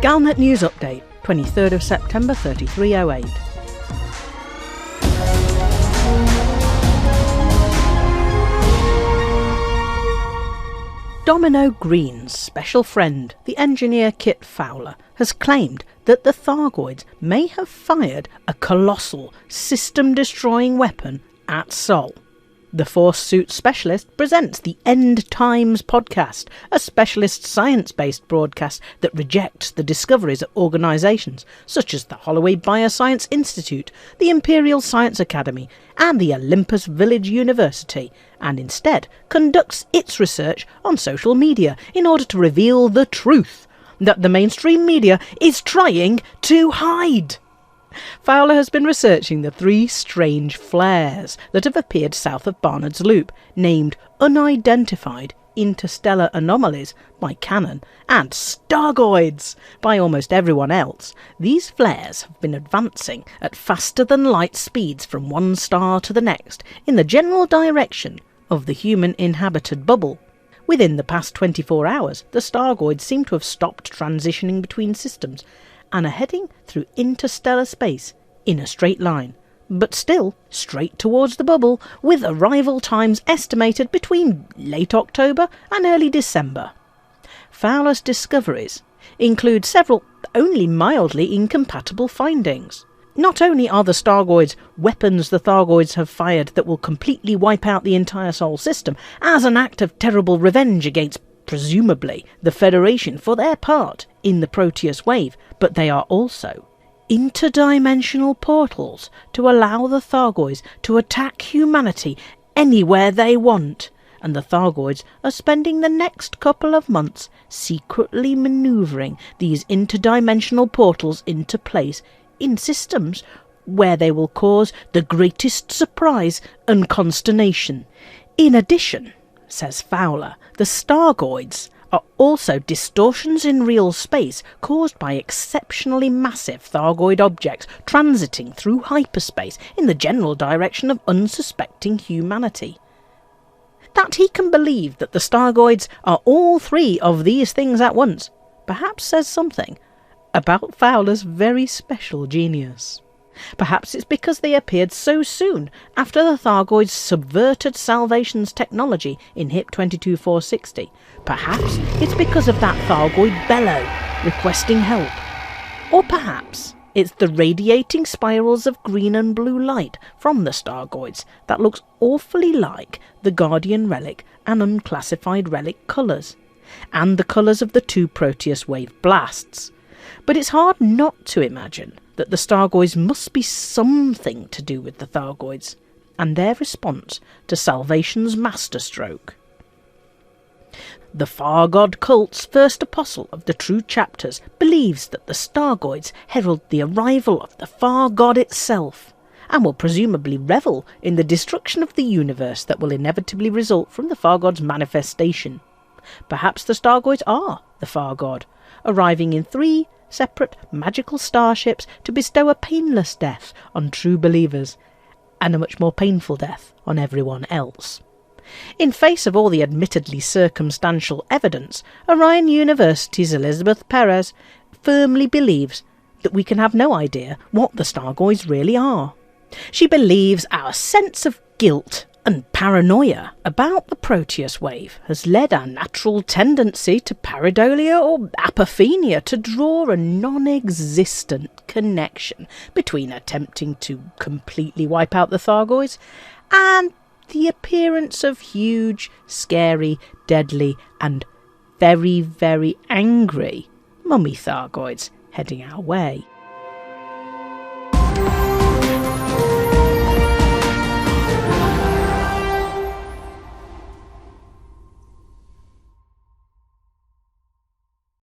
Galnet News Update, 23rd of September 3308. Domino Green's special friend, the engineer Kit Fowler, has claimed that the Thargoids may have fired a colossal, system-destroying weapon at Sol. The Force Suit Specialist presents the End Times podcast, a specialist science-based broadcast that rejects the discoveries of organisations such as the Holloway Bioscience Institute, the Imperial Science Academy and the Olympus Village University, and instead conducts its research on social media in order to reveal the truth that the mainstream media is trying to hide. Fowler has been researching the three strange flares that have appeared south of Barnard's Loop, named Unidentified Interstellar Anomalies by Canon and Stargoids by almost everyone else. These flares have been advancing at faster-than-light speeds from one star to the next in the general direction of the human-inhabited bubble. Within the past 24 hours, the Stargoids seem to have stopped transitioning between systems and are heading through interstellar space in a straight line, but still straight towards the bubble, with arrival times estimated between late October and early December. Fowler's discoveries include several only mildly incompatible findings. Not only are the Stargoids weapons the Thargoids have fired that will completely wipe out the entire Sol system as an act of terrible revenge against presumably the Federation for their part in the Proteus wave, but they are also interdimensional portals to allow the Thargoids to attack humanity anywhere they want, and the Thargoids are spending the next couple of months secretly manoeuvring these interdimensional portals into place in systems where they will cause the greatest surprise and consternation. In addition, says Fowler, the Stargoids are also distortions in real space caused by exceptionally massive Thargoid objects transiting through hyperspace in the general direction of unsuspecting humanity. That he can believe that the Stargoids are all three of these things at once perhaps says something about Fowler's very special genius. Perhaps it's because they appeared so soon after the Thargoids subverted Salvation's technology in HIP 22460. Perhaps it's because of that Thargoid bellow requesting help. Or perhaps it's the radiating spirals of green and blue light from the Stargoids that looks awfully like the Guardian Relic and Unclassified Relic colours, and the colours of the two Proteus wave blasts. But it's hard not to imagine that the Stargoids must be something to do with the Thargoids and their response to Salvation's masterstroke. The Far God cult's first apostle of the True Chapters believes that the Stargoids herald the arrival of the Far God itself, and will presumably revel in the destruction of the universe that will inevitably result from the Far God's manifestation. Perhaps the Stargoids are the Far God, arriving in three separate magical starships to bestow a painless death on true believers, and a much more painful death on everyone else. In face of all the admittedly circumstantial evidence, Orion University's Elizabeth Perez firmly believes that we can have no idea what the Stargoids really are. She believes our sense of guilt and paranoia about the Proteus wave has led our natural tendency to pareidolia or apophenia to draw a non-existent connection between attempting to completely wipe out the Thargoids and the appearance of huge, scary, deadly and very, very angry mummy Thargoids heading our way.